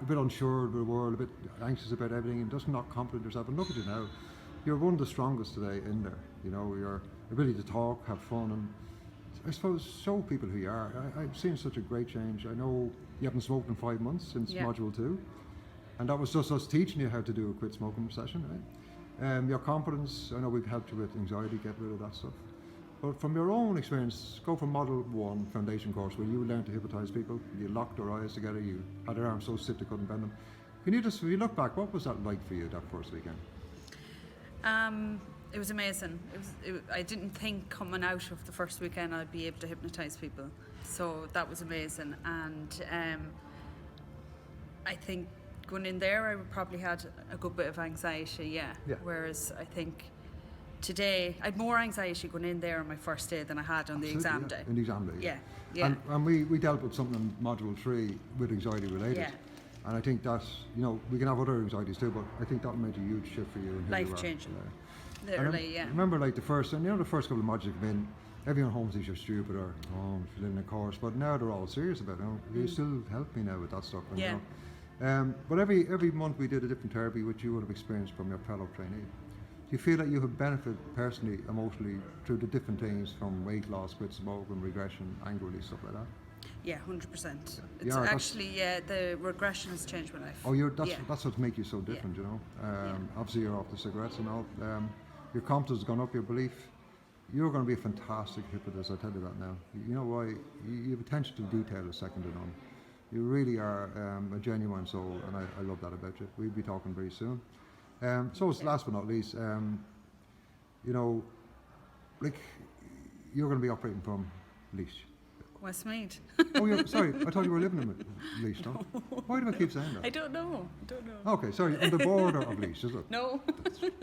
bit unsure of the world, a bit anxious about everything, and just not confident in yourself. And look at you now. You're one of the strongest today in there. You know, your ability to talk, have fun, and I suppose show people who you are. I've seen such a great change. I know you haven't smoked in 5 months since module 2, and that was just us teaching you how to do a quit smoking session, right? Your confidence, I know we've helped you with anxiety, get rid of that stuff. But from your own experience, go from Model 1 foundation course where you learned to hypnotise people, you locked their eyes together, you had their arms so stiff they couldn't bend them. Can you just, if you look back, what was that like for you that first weekend? It was amazing. I didn't think coming out of the first weekend I'd be able to hypnotise people. So that was amazing. And I think going in there I probably had a good bit of anxiety, yeah. Whereas I think today I had more anxiety going in there on my first day than I had on the exam day. In the exam day, yeah. And we dealt with something in Module 3 with anxiety related. Yeah. And I think that's, you know, we can have other anxieties too, but I think that made a huge shift for you. In Life changing. Literally, yeah. Remember, like the first couple of modules come in, everyone home thinks you're stupid or, oh, I'm in a course, but now they're all serious about it. You know, you still help me now with that stuff. And, you know. But every month we did a different therapy, which you would have experienced from your fellow trainee. Do you feel that you have benefited personally, emotionally, through the different things from weight loss, quit smoking, regression, anger release, stuff like that? Yeah, 100%. It's actually, the regression has changed my life. Oh, that's what makes you so different, you know. Obviously, you're off the cigarettes and all. Your confidence has gone up, your belief. You're going to be a fantastic hypnotist, I'll tell you that now. You know why? You have attention to detail is second to none. You really are a genuine soul, and I love that about you. We'll be talking very soon. So it's last but not least, you know, like, you're going to be operating from Laois. Westmead. Oh, sorry, I thought you were living in Laois, no? Why do I keep saying that? I don't know. Okay, sorry, on the border of Laois, is it? No.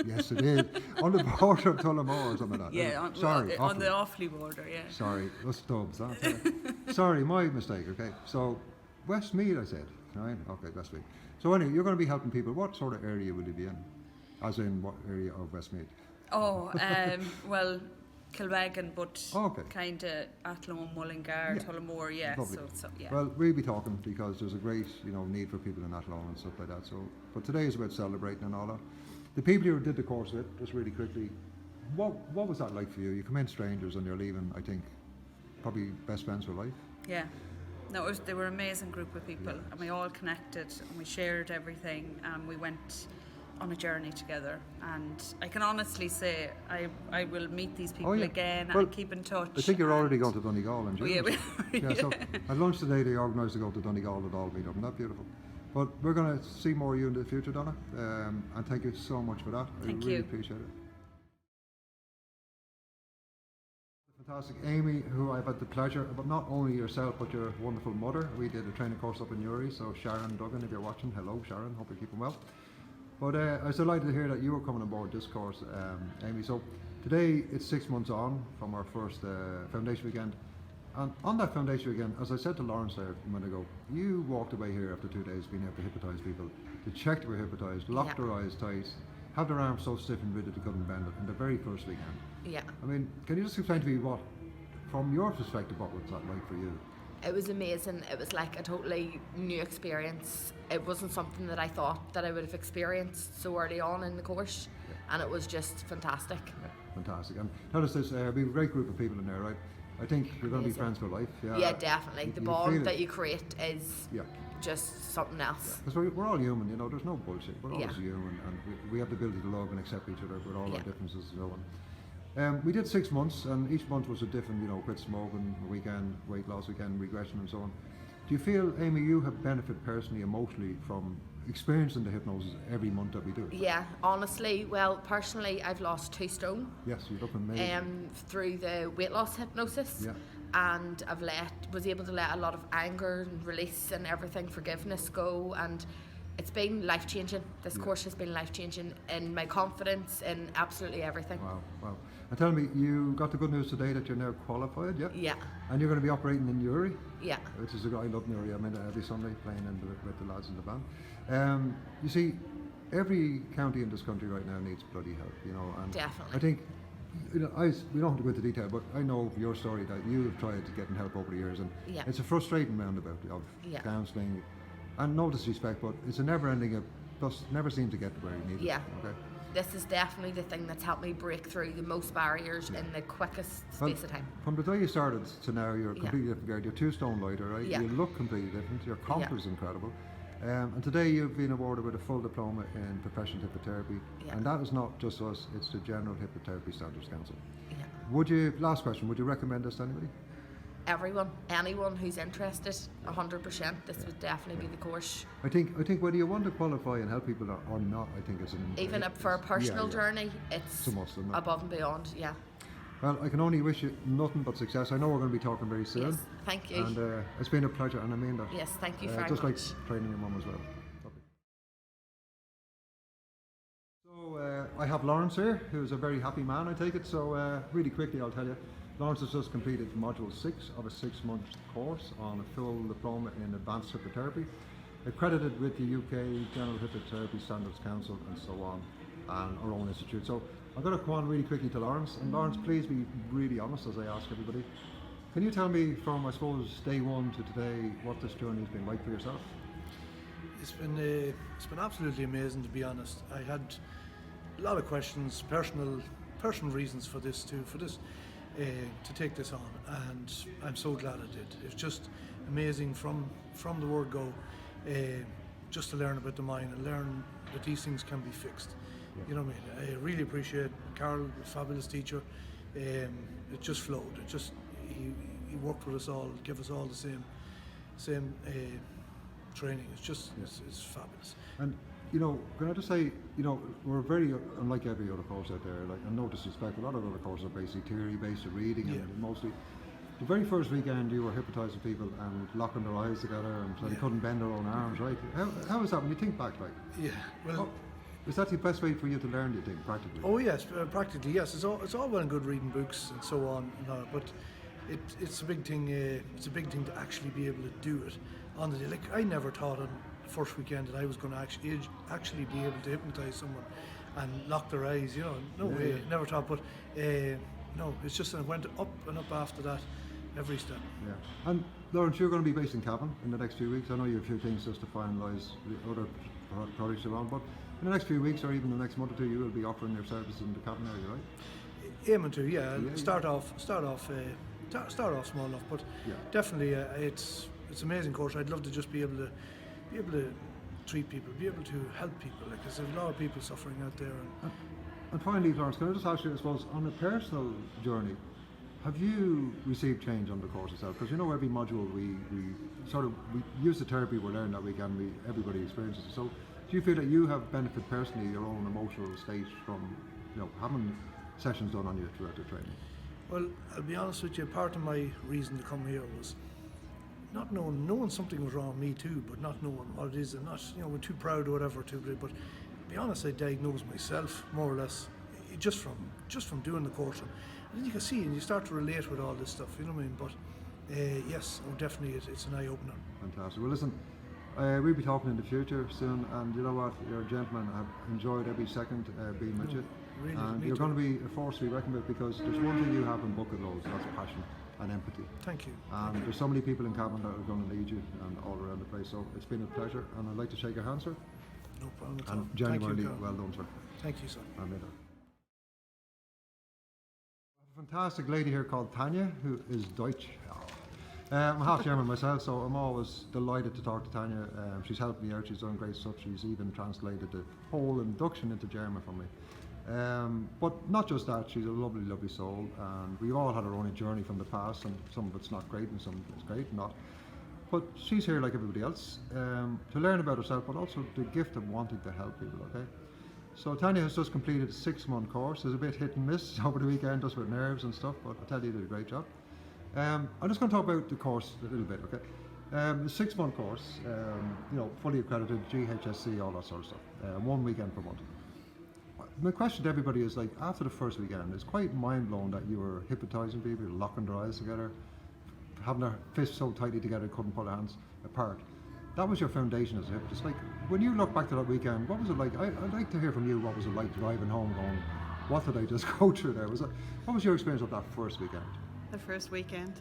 Yes, it is. On the border of Tullamore or something like that. Yeah, on the Offaly border, yeah. Sorry, us dubs, huh? Sorry, my mistake, okay. So, Westmead, I said, right? Okay, Westmead. So anyway, you're going to be helping people. What sort of area will you be in? As in, what area of Westmead? Oh, well, Kilwagon, but kind of Athlone, Mullingar, Tullamore, yeah. So, yeah. Well, we'll be talking because there's a great, you know, need for people in Athlone and stuff like that. So, but today is about celebrating and all that. The people you did the course with, just really quickly, what was that like for you? You come in strangers and you're leaving, I think, probably best friends for life. Yeah. No, they were an amazing group of people, and we all connected and we shared everything, and we went on a journey together. And I can honestly say I will meet these people again and keep in touch. I think you're already going to Donegal in June. Yeah, so at lunch today they organised to go to Donegal at all meet up. Isn't that beautiful? But we're going to see more of you in the future, Donna, and thank you so much for that. I really appreciate it. Fantastic. Amy, who I've had the pleasure, but not only yourself, but your wonderful mother. We did a training course up in Newry, so Sharon Duggan, if you're watching, hello Sharon, hope you're keeping well. But I was delighted to hear that you were coming on board this course, Amy. So today it's 6 months on from our first foundation weekend. And on that foundation weekend, as I said to Lawrence there a minute ago, you walked away here after 2 days being able to hypnotise people, to check they were hypnotised, lock their eyes tight, have their arms so stiff and rigid they couldn't bend it in the very first weekend. Yeah. I mean, can you just explain to me what, from your perspective, what was that like for you? It was amazing. It was like a totally new experience. It wasn't something that I thought that I would have experienced so early on in the course, and it was just fantastic. Yeah, fantastic. And tell us this, we have a great group of people in there, right? I think you're going to be friends for life. Yeah, definitely. The bond that you create is just something else. Because we're all human, you know, there's no bullshit. We're all human, and we have the ability to love and accept each other with all our differences and so on. We did 6 months, and each month was a different, you know, quit smoking, weekend, weight loss weekend, regression and so on. Do you feel, Amy, you have benefited personally, emotionally from experiencing the hypnosis every month that we do it? Yeah, honestly, well, personally, I've lost 2 stone. Yes, you look amazing. Through the weight loss hypnosis. Yeah. And was able to let a lot of anger and release and everything, forgiveness go, and it's been life-changing. This course has been life-changing in my confidence, in absolutely everything. Wow. And tell me, you got the good news today that you're now qualified, yeah? Yeah. And you're going to be operating in Newry? Yeah. Which is I love Newry. I'm in every Sunday playing with the lads in the band. You see, every county in this country right now needs bloody help, you know. And definitely. I think, you know, we don't have to go into detail, but I know your story that you've tried to get help over the years, and it's a frustrating roundabout of counselling, And no disrespect, but it's a never-ending. Plus, never seem to get to where you need Yeah. it. Okay. This is definitely the thing that's helped me break through the most barriers in the quickest space of time. From the day you started to now, you're a Yeah. completely different girl. You're 2 stone lighter, right? Yeah. You look completely different. Your confidence is incredible. And today you've been awarded with a full diploma in professional hypnotherapy. Yeah. And that is not just us, it's the General Hypnotherapy Standards Council. Yeah. Last question, would you recommend this to anybody? Anyone who's interested, 100%, this would definitely be the course. I think whether you want to qualify and help people or not, I think it's Even for a personal journey, it's a must, isn't it? above and beyond, yeah. Well, I can only wish you nothing but success. I know we're going to be talking very soon. Yes, thank you. And it's been a pleasure, and I mean that. Yes, thank you very just much. like training your mum as well. Lovely. So I have Lawrence here, who's a very happy man, I take it. So really quickly, I'll tell you. Lawrence has just completed Module 6 of a 6-month course on a full diploma in advanced hypnotherapy, accredited with the UK General Hypnotherapy Standards Council and so on, and our own institute. So I'm going to go on really quickly to Lawrence. And Lawrence, please be really honest as I ask everybody. Can you tell me from, I suppose, day one to today, what this journey has been like for yourself? It's been absolutely amazing, to be honest. I had a lot of questions, personal reasons for this to take this on, and I'm so glad I did. It's just amazing from the word go, just to learn about the mind and learn that these things can be fixed. Yeah. You know what I mean? I really appreciate Carl, a fabulous teacher. It just flowed. It just he worked with us all, gave us all the same training. It's just it's fabulous. And you know, can I just say, you know, we're very unlike every other course out there. Like, and no disrespect, a lot of other courses are basically theory-based, reading, and mostly. The very first weekend, you were hypnotising people and locking their eyes together, and so they couldn't bend their own arms, right? How is that when you think back, like? Yeah, well. Is that the best way for you to learn, do you think, practically? Oh yes, practically yes. It's all well and good reading books and so on, but it's a big thing. It's a big thing to actually be able to do it on the day. Like, I never thought on the first weekend that I was going to actually be able to hypnotise someone and lock their eyes. You know, no way. Yeah. Never thought. But no, it's just that it went up and up after that, every step. Yeah. And Lawrence, you're going to be based in Cavan in the next few weeks. I know you have a few things just to finalise the other projects around, but in the next few weeks or even the next month or two, you will be offering your services in the Cavan area, right? Aiming to, yeah. Start off small enough, but definitely it's an amazing course. I'd love to just be able to treat people, be able to help people. Like, there's a lot of people suffering out there. And finally, Lawrence, can I just ask you, I suppose, on a personal journey, have you received change on the course itself? Because you know, every module we use the therapy we learn that weekend. Everybody experiences it. So, do you feel that you have benefited personally your own emotional state from, you know, having sessions done on you throughout the training? Well, I'll be honest with you. Part of my reason to come here was not knowing something was wrong with me too, but not knowing what it is, and not, you know, we're too proud or whatever to. But to be honest, I diagnosed myself more or less just from doing the course, and then you can see and you start to relate with all this stuff. You know what I mean? But yes, definitely, it's an eye opener. Fantastic. Well, listen. We'll be talking in the future soon, and you know what? You're a gentleman. I've enjoyed every second being with you. Really, and you're going to be a force to be reckoned with, because there's one thing you have in bucket loads, and that's passion and empathy. Thank you. And there's so many people in Cavan that are going to lead you and all around the place. So it's been a pleasure, and I'd like to shake your hand, sir. No problem at all. And genuinely, Thank you, well done, sir. Thank you, sir. And later. A fantastic lady here called Tanya, who is Deutsch. I'm half German myself, so I'm always delighted to talk to Tanya. She's helped me out, she's done great stuff. She's even translated the whole induction into German for me. But not just that, she's a lovely, lovely soul, and we've all had our own journey from the past, and some of it's not great and some of it's great, not. But she's here like everybody else, to learn about herself, but also the gift of wanting to help people, okay? So Tanya has just completed a 6-month course. It's a bit hit and miss over the weekend, just with nerves and stuff, but I tell you, you did a great job. I'm just going to talk about the course a little bit, okay? The 6-month course, you know, fully accredited, GHSC, all that sort of stuff, 1 weekend per month. My question to everybody is, like, after the first weekend, it's quite mind-blowing that you were hypnotising people, locking their eyes together, having their fists so tightly together they couldn't pull their hands apart. That was your foundation as a hypnotist. Like, when you look back to that weekend, what was it like? I'd like to hear from you, what was it like driving home going, what did I just go through there? What was your experience of that first weekend? The first weekend,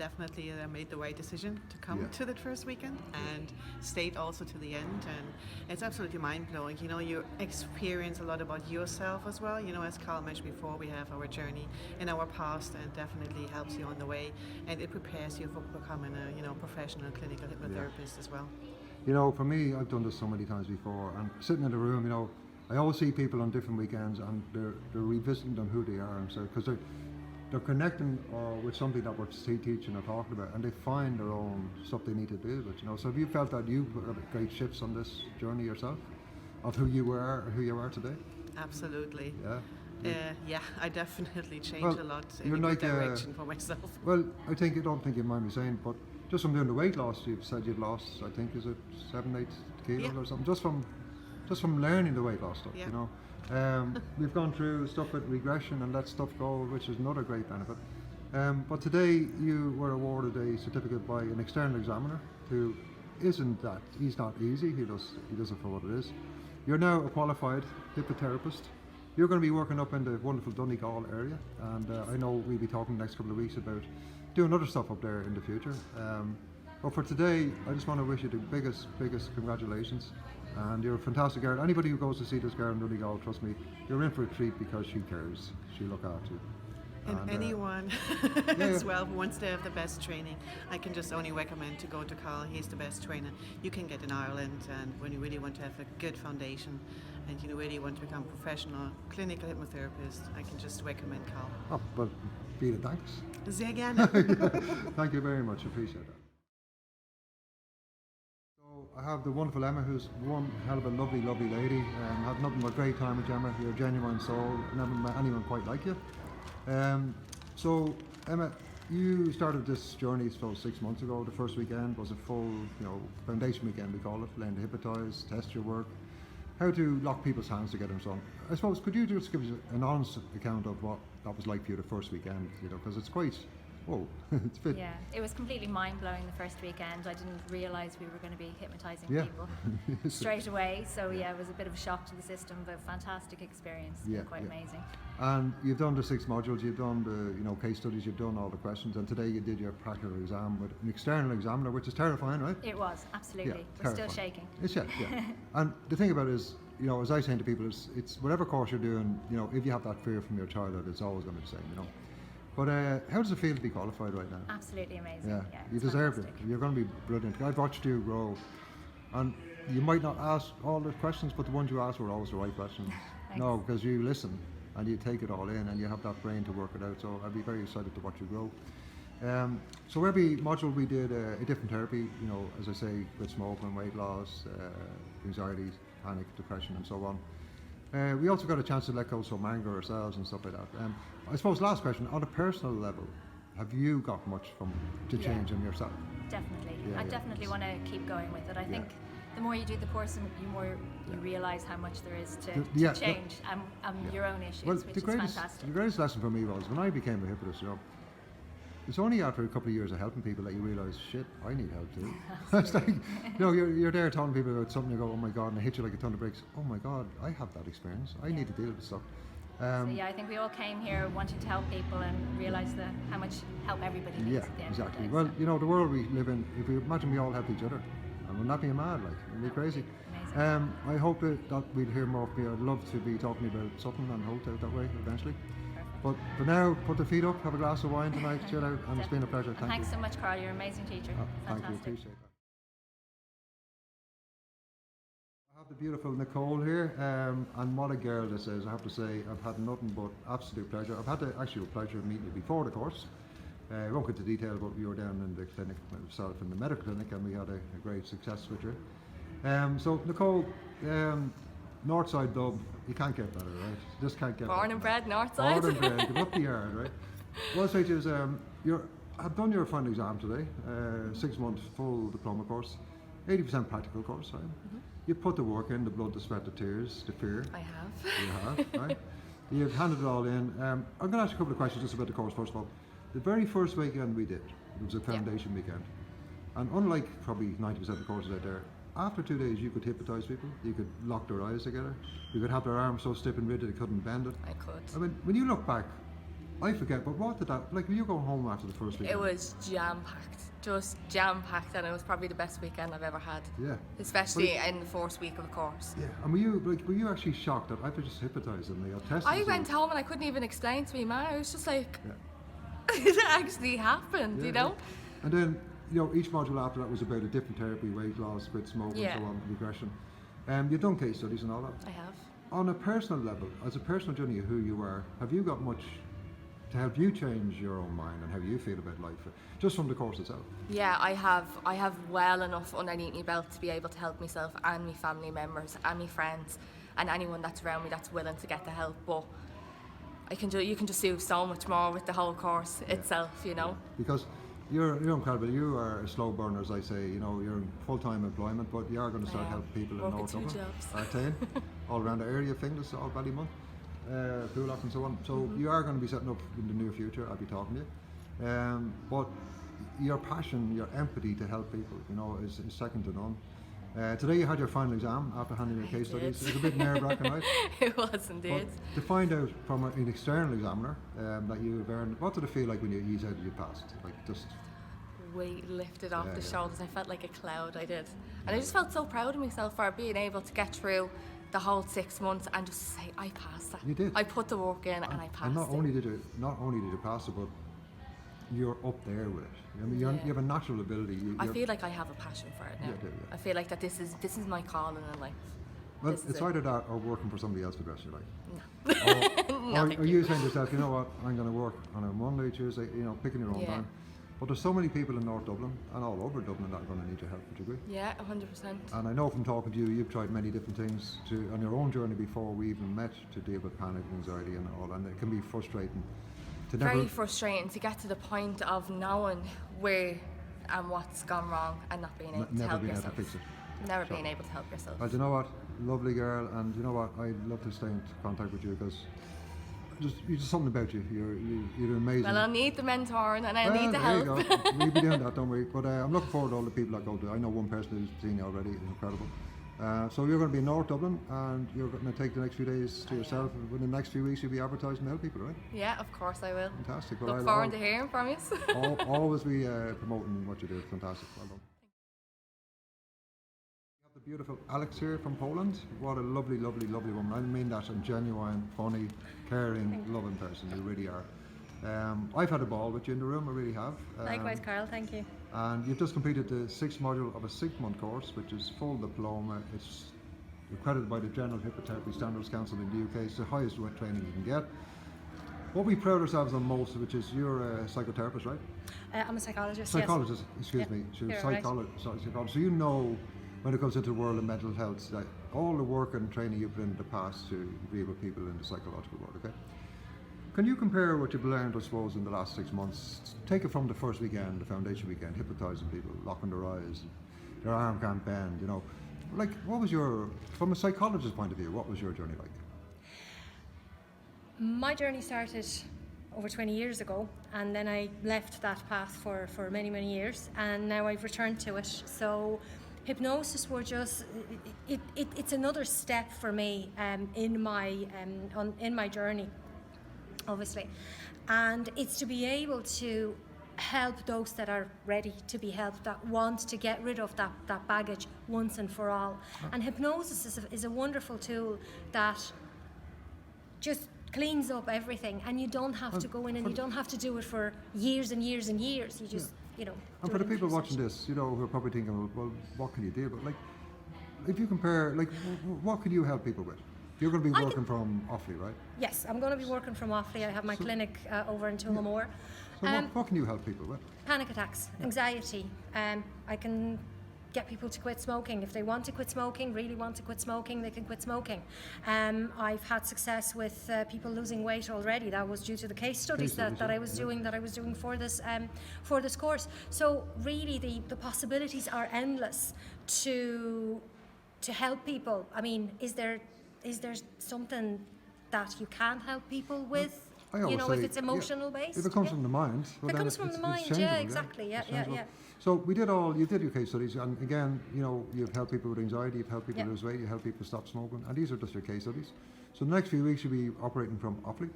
definitely made the right decision to come Yeah. to that first weekend and stayed also to the end. And it's absolutely mind-blowing. You know, you experience a lot about yourself as well. You know, as Carl mentioned before, we have our journey in our past, and definitely helps you on the way, and it prepares you for becoming a, you know, professional clinical hypnotherapist as well. You know, for me, I've done this so many times before, and sitting in the room, you know, I always see people on different weekends, and they're revisiting on who they are, and so because they're connecting with something that we're teaching or talking about, and they find their own stuff they need to do with. You know, so have you felt that you got great shifts on this journey yourself, of who you were or who you are today? Absolutely. Yeah. Yeah, I definitely changed Well, a lot you're in a like, good direction for myself. Well, I don't think you mind me saying, but just from doing the weight loss, you've said you've lost, I think, is it 7-8 kilos Yeah. or something, just from learning the weight loss stuff. Yeah. You know, we've gone through stuff with regression and let stuff go, which is another great benefit. But today you were awarded a certificate by an external examiner who isn't that, he's not easy, he does it for what it is. You're now a qualified hypnotherapist. You're going to be working up in the wonderful Donegal area, and I know we'll be talking the next couple of weeks about doing other stuff up there in the future. But for today, I just want to wish you the biggest congratulations. And you're a fantastic girl. Anybody who goes to see this girl in Donegal, trust me, you're in for a treat because she cares. She'll look after you. And anyone yeah. as well who wants to have the best training, I can just only recommend to go to Carl. He's the best trainer you can get in Ireland, and when you really want to have a good foundation and you really want to become a professional clinical hypnotherapist, I can just recommend Carl. Oh, but Peter, thanks. Sehr gerne. Thank you very much, appreciate that. So I have the wonderful Emma, who's one hell of a lovely lady. Had nothing but a great time with you, Emma. You're a genuine soul. Never met anyone quite like you. So Emma, you started this journey 6 months ago. The first weekend was a full, foundation weekend, we call it. Learn to hypnotise, test your work, how to lock people's hands together and so on. I suppose, could you just give us an honest account of what that was like for you the first weekend? Because it's quite, it's a bit. Yeah, it was completely mind-blowing the first weekend. I didn't realise we were going to be hypnotising Yeah. people straight away. So yeah, it was a bit of a shock to the system, but fantastic experience. Yeah, Quite yeah. amazing. And you've done the 6 modules, you've done the case studies, you've done all the questions, and today you did your practical exam with an external examiner, which is terrifying, right? It was, absolutely. Yeah, We're still terrifying. shaking. It's yeah. And the thing about it is, as I say to people, it's whatever course you're doing, if you have that fear from your childhood, it's always going to be the same, But how does it feel to be qualified right now? Absolutely amazing. Yeah, you it's deserve fantastic. it. You're going to be brilliant. I've watched you grow, and you might not ask all the questions, but the ones you ask were always the right questions. No, because you listen and you take it all in, and you have that brain to work it out. So I'd be very excited to watch you grow. So every module we did a different therapy. As I say, with smoking, weight loss, anxiety, panic, depression, and so on. We also got a chance to let go some anger ourselves and stuff like that. I suppose last question, on a personal level, have you got much to change in yourself? Definitely. Yeah, I yeah. definitely want to keep going with it. I think the more you do the course, the more you realise how much there is to change and your own issues, Well, which the is fantastic. greatest lesson for me was when I became a hypnotist. It's only after a couple of years of helping people that you realise, shit, I need help too. It's like, you're there telling people about something, you go, oh my God, and it hits you like a ton of bricks. Oh my God, I have that experience. I need to deal with stuff. So yeah, I think we all came here wanting to help people and realise how much help everybody needs at the end exactly. of the day. Well, the world we live in, if we imagine we all help each other, and we're not being mad, it'd be crazy. Amazing. I hope that we'll hear more from you. I'd love to be talking about something and hope out that way eventually. But for now, put the feet up, have a glass of wine tonight, chill out, and it's been a pleasure. Thank Thanks you. so much, Carl. You're an amazing teacher. Thank you, Fantastic. appreciate that. I have the beautiful Nicole here, and what a girl this is. I have to say, I've had nothing but absolute pleasure. I've had the actual pleasure of meeting you before the course. I won't get into detail, but we were down in the clinic myself in the medical clinic, and we had a great success with her. So Nicole, Northside Dub, you can't get better, right? You just can't get Born better. and bred Northside. Born and bred, get up the yard, right? What I'll say to you is, I've done your final exam today, 6 month full diploma course, 80% practical course, right? You put the work in, the blood, the sweat, the tears, the fear. I have. You have, right? You've handed it all in. I'm going to ask you a couple of questions just about the course first of all. The very first weekend we did, it was a foundation weekend. And unlike probably 90% of the courses out there, after 2 days you could hypnotise people, you could lock their eyes together, you could have their arms so stiff and rigid they couldn't bend it. I could. I mean, when you look back, I forget, but what did that, like, were you going home after the first weekend? It was jam-packed, just jam-packed, and it was probably the best weekend I've ever had. Yeah. Especially in the first week of the course. Yeah, and were you actually shocked that I was just hypnotised and they had tested I you? went home and I couldn't even explain to me, man. I was just like, Yeah. it actually happened, Yeah, you know? yeah. And then, each module after that was about a different therapy, weight loss, quit smoking, Yeah. so on, regression. You've done case studies and all that. I have. On a personal level, as a personal journey of who you are, have you got much to help you change your own mind and how you feel about life, just from the course itself? Yeah, I have well enough underneath my belt to be able to help myself and my family members and my friends and anyone that's around me that's willing to get the help. But you can just do so much more with the whole course itself, you know. Because you're incredible. You are a slow burner, as I say. You're in full-time employment, but you are going to start helping people in Working North 2 Dublin, jobs. Artane, all around the area, Finglas, all Ballymun, Poolock and so on. So you are going to be setting up in the near future. I'll be talking to you. But your passion, your empathy to help people, is second to none. Today you had your final exam after handing your case studies. It was a bit nerve-wracking, right? It was indeed. But to find out from an external examiner that you've earned, what did it feel like when you said you passed? Like just Weight lifted off the shoulders. I felt like a cloud, I did. And I just felt so proud of myself for being able to get through the whole 6 months and just say, I passed that. You did. I put the work in and I passed and not it. only did you pass it, but you're up there with it. I mean, you have a natural ability. I feel like I have a passion for it now. Yeah, yeah. I feel like that this is my calling in life. Well, This is it's it. either that or working for somebody else for the rest of your life. No, Or thank are you saying to yourself, you know what, I'm going to work on a Monday, Tuesday, picking your own Yeah. time. But there's so many people in North Dublin and all over Dublin that are going to need your help, would you agree? Yeah, 100%. And I know from talking to you, you've tried many different things on your own journey before we even met to deal with panic and anxiety and all, and it can be frustrating. Very frustrating to get to the point of knowing where and what's gone wrong and not being able to never help being able yourself. to fix it. Never Sure. being able to help yourself. But you know what, lovely girl, and you know what, I'd love to stay in contact with you because you're just something about you. You're amazing. Well, I'll need the mentoring and I'll need the there help. you go. We'll be doing that, don't worry. But I'm looking forward to all the people that go to. I know one person who's seen you already. It's incredible. So you're going to be in North Dublin, and you're going to take the next few days to yourself. And within the next few weeks, you'll be advertising to help people, right? Yeah, of course I will. Fantastic. Well, Look forward to hearing from you. always be promoting what you do. Fantastic. Well done. We have the beautiful Alex here from Poland. What a lovely, lovely, lovely woman. I mean that, a genuine, funny, caring, loving person. You really are. I've had a ball with you in the room. I really have. Likewise, Carl, thank you. And you've just completed the 6th module of a 6-month course, which is full diploma. It's accredited by the General Hypnotherapy Standards Council in the UK. It's the highest training you can get. What we pride ourselves on most, which is you're a psychotherapist, right? I'm a psychologist. Psychologist, excuse Yeah, me. She's you're a right. psychologist. So you know, when it comes into the world of mental health, that all the work and training you've put in the past to deal with people in the psychological world, okay? Can you compare what you've learned, I suppose, in the last 6 months? Take it from the first weekend, the foundation weekend, hypnotising people, locking their eyes, their arm can't bend, Like, what was from a psychologist's point of view, what was your journey like? My journey started over 20 years ago, and then I left that path for many, many years, and now I've returned to it. So hypnosis were just, it's another step for me in my journey, obviously. And it's to be able to help those that are ready to be helped, that want to get rid of that baggage once and for all. And hypnosis is a wonderful tool that just cleans up everything, and you don't have to go in and you don't have to do it for years and years and years. You just, And do for it the in people few watching sessions. this, who are probably thinking, well, what can you do? But, like, if you compare, like, what could you help people with? You're going to be working from Offaly, right? Yes, I'm going to be working from Offaly. I have my clinic over in Tullamore. So what can you help people with? Panic attacks, anxiety. I can get people to quit smoking. If they want to quit smoking, really want to quit smoking, they can quit smoking. I've had success with people losing weight already. That was due to the case studies that I was doing for this course. So really, the possibilities are endless to help people. I mean, is there something that you can't help people with? I always say, if it's emotional based. If it comes from the mind, well, If it then comes from it's the mind, changeable, yeah, exactly, yeah, It's yeah, changeable. yeah. So you did your case studies, and again, you've helped people with anxiety, you've helped people lose weight, you helped people stop smoking, and these are just your case studies. So the next few weeks you'll be operating from Offaly.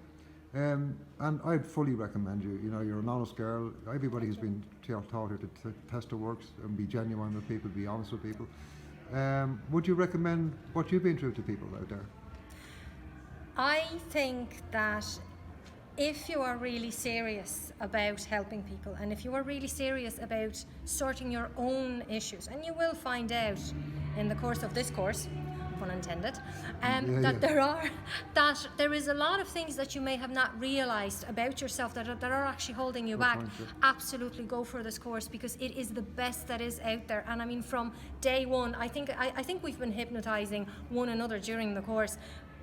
And I'd fully recommend you. You know, you're an honest girl. Everybody has been taught her to test her works and be genuine with people, be honest with people. Would you recommend what you've been through to people out there? I think that if you are really serious about helping people, and if you are really serious about sorting your own issues, and you will find out in the course of this course, pun intended, that there is a lot of things that you may have not realised about yourself that are actually holding you back. Absolutely go for this course, because it is the best that is out there. And I mean, from day one, I think we've been hypnotising one another during the course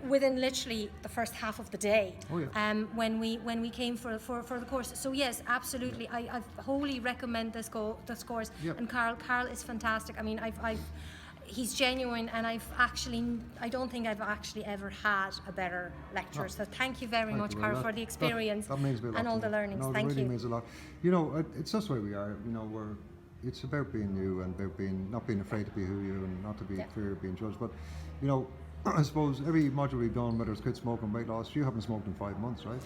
within literally the first half of the day. When we came for the course. So yes, absolutely, I wholly recommend this course. And Carl is fantastic. I mean, he's genuine, and I don't think I've actually ever had a better lecturer. So thank you very much, Carl, for the experience that means a lot and all the learnings. No, Thank it really you. means a lot. You know, it's just where we are. You know, it's about being you and about not being afraid to be who you, and not to be fear of being judged. But you know, I suppose every module we've done, whether it's quit smoking, weight loss, you haven't smoked in 5 months, right?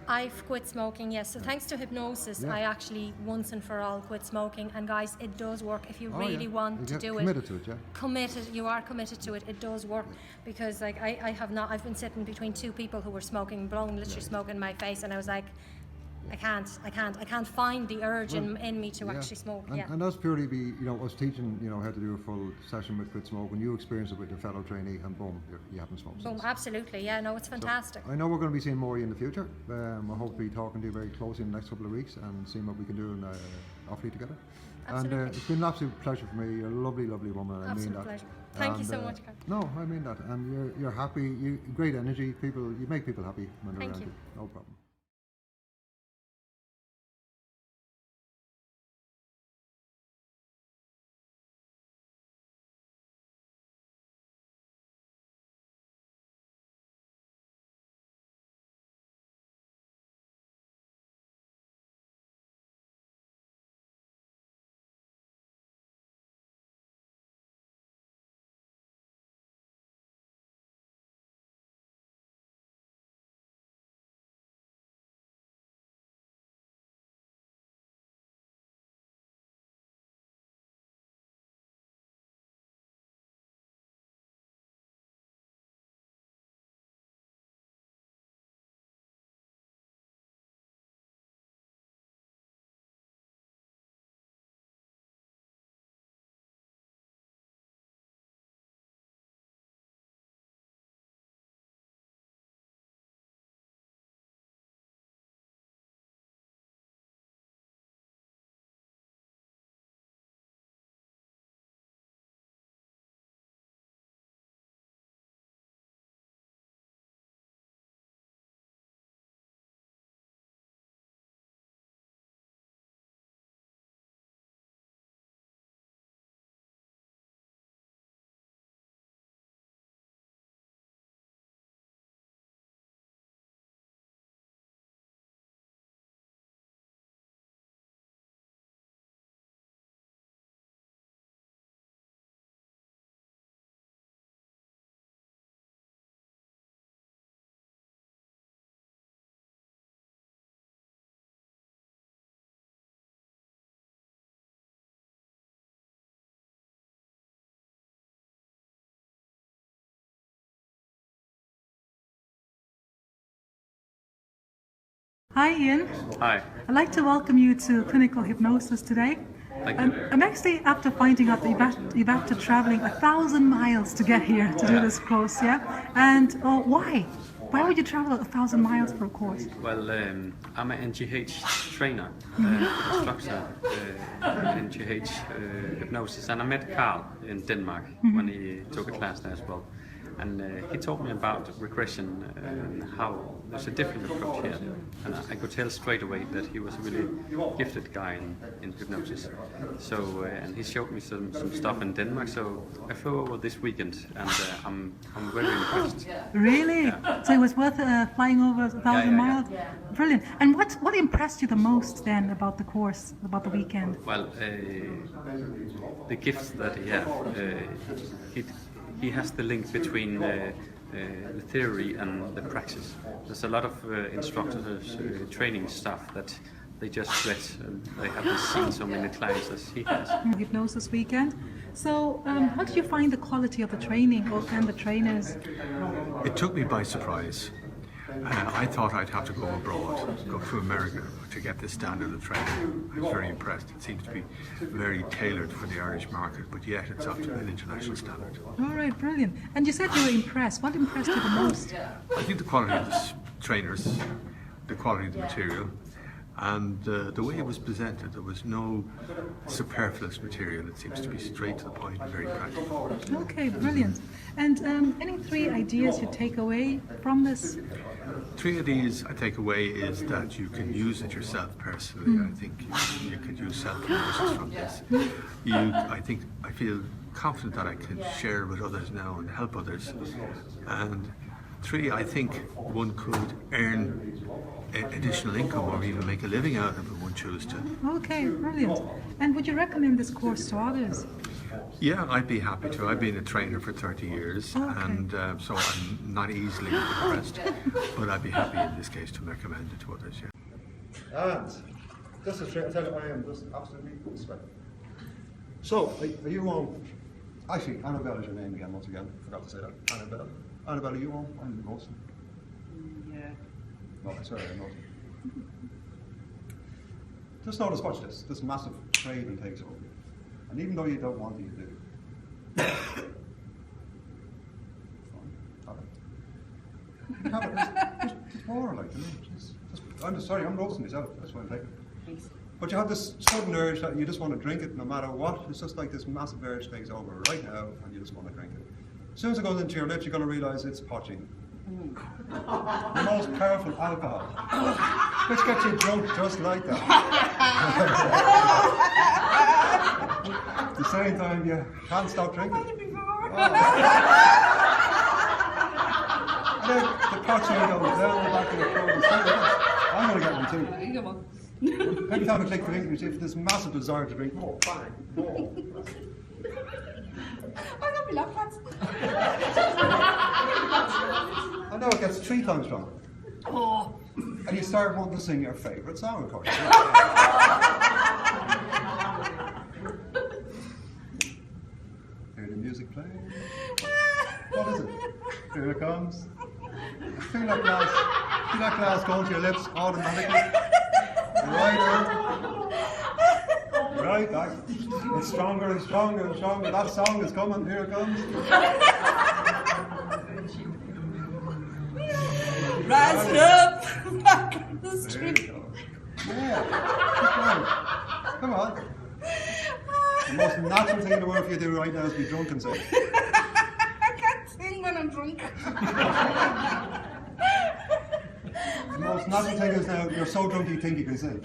I've quit smoking, yes. So thanks to hypnosis, I actually once and for all quit smoking. And guys, it does work if you really want to do it. Committed to it, yeah. Committed, you are committed to it. It does work, because like I've been sitting between two people who were smoking, blowing literally smoke in my face, and I was like, I can't find the urge in me to actually smoke. And that's purely us teaching, how to do a full session with quit smoke, and you experience it with your fellow trainee, and boom, you haven't smoked since. Boom, absolutely, yeah, no, it's fantastic. So I know we're going to be seeing more of you in the future. I hope to be talking to you very closely in the next couple of weeks and seeing what we can do in Offaly together. Absolutely. And it's been an absolute pleasure for me. You're a lovely, lovely woman. I mean that. Pleasure. Thank you so much, Carl. No, I mean that. And you're happy. Great energy. You make people happy when they're around you. No problem. Hi Ian. Hi. I'd like to welcome you to clinical hypnosis today. Thank you. I'm actually after finding out that you've after traveling 1,000 miles to get here to do this course, yeah? And why? Why would you travel 1,000 miles for a course? Well, I'm an NGH trainer, instructor in NGH hypnosis, and I met Carl in Denmark when he took a class there as well. And he told me about regression and how there's a different approach here. And I could tell straight away that he was a really gifted guy in hypnosis. So, and he showed me some stuff in Denmark. So I flew over this weekend, and I'm very impressed. Really? Yeah. So it was worth flying over 1,000 miles? Brilliant. And what impressed you the most then about the course, about the weekend? Well, the gifts that he has. He has the link between the theory and the practice. There's a lot of instructors training stuff that they just read and they haven't seen so many clients as he has. Hypnosis weekend. So, how did you find the quality of the training and the trainers? It took me by surprise. I thought I'd have to go abroad, go to America to get this standard of training. I was very impressed. It seems to be very tailored for the Irish market, but yet it's up to an international standard. All right, brilliant. And you said you were impressed. What impressed you the most? I think the quality of the trainers, the quality of the material, and the way it was presented. There was no superfluous material. It seems to be straight to the point and very practical. Okay, brilliant. And any 3 ideas you take away from this? 3 of these I take away is that you can use it yourself personally. I think you could use self-hypnosis from this. I feel confident that I can share with others now and help others. And 3, I think one could earn additional income or even make a living out of it if one choose to. Okay, brilliant. And would you recommend this course to others? Yeah, I'd be happy to. I've been a trainer for 30 years, and so I'm not easily impressed, but I'd be happy in this case to recommend it to others, yeah. And this is, I tell you, I am just absolutely respect. So, are you on? Actually, Annabelle is your name again, once again. Forgot to say that. Annabelle. Annabelle, are you on? I'm Wilson. Yeah. No, I swear I'm not. Just notice, watch this. This massive craving takes over. And even though you don't want to, you do. Have it. Just more like, I'm just sorry, I'm roasting myself. That's why I'm taking it. But you have this sudden urge that you just want to drink it no matter what. It's just like this massive urge takes over right now, and you just want to drink it. As soon as it goes into your lips, you're going to realize it's poaching. The most powerful alcohol, which gets you drunk just like that. At the same time, you can't stop drinking. And then the poaching goes down the back of the throat. I'm going to get one too. Every time I click the link, you see this massive desire to drink more. Bang, more. I know it gets 3 times stronger. And you start wanting to sing your favourite song, of course. Hear the music playing. What is it? Here it comes. Feel that glass going to your lips automatically. Right back. It's stronger and stronger and stronger. That song is coming. Here it comes. Rising up back on the There street. you go. Yeah. Come on. The most natural thing in the world for you to do right now is be drunk and sing. I can't sing when I'm drunk. The most natural thing is now you're so drunk you think you can sing.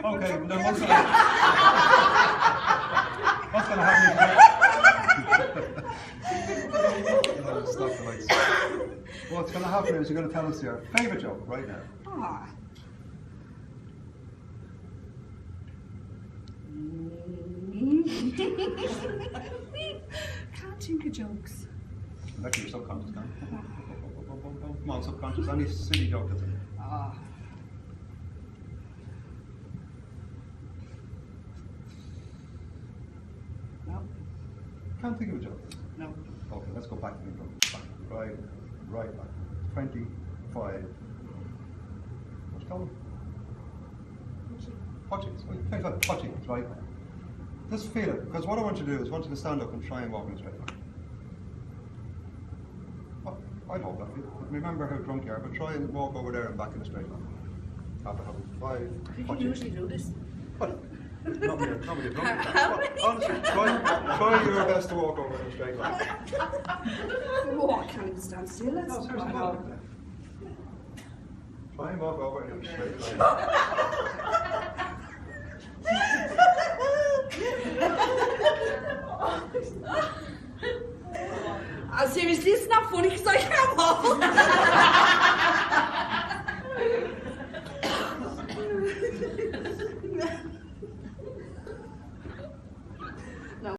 Okay, then what's going to happen is what's going to happen is you're going to tell us your favourite joke right now. Can't think of jokes. Actually, your subconscious can. Come on, subconscious. Any silly joke that's in it. No. Can't think of a joke. No. Okay, let's go back. Right back. 25. What's it called? Potchings. 25 potchings, right? Just feel it, because what I want you to do is I want you to stand up and try and walk in a straight line. I'd hold that for you. Remember how drunk you are, but try and walk over there and back in a straight line. After having 5 potchings. You usually do this. What? Not when you're drunk. Honestly, try your best to walk over in a straight line. Oh, I can't even stand still. Let's No, seriously, walk. Try and walk over in a straight line. Seriously, it's not funny because I can't walk.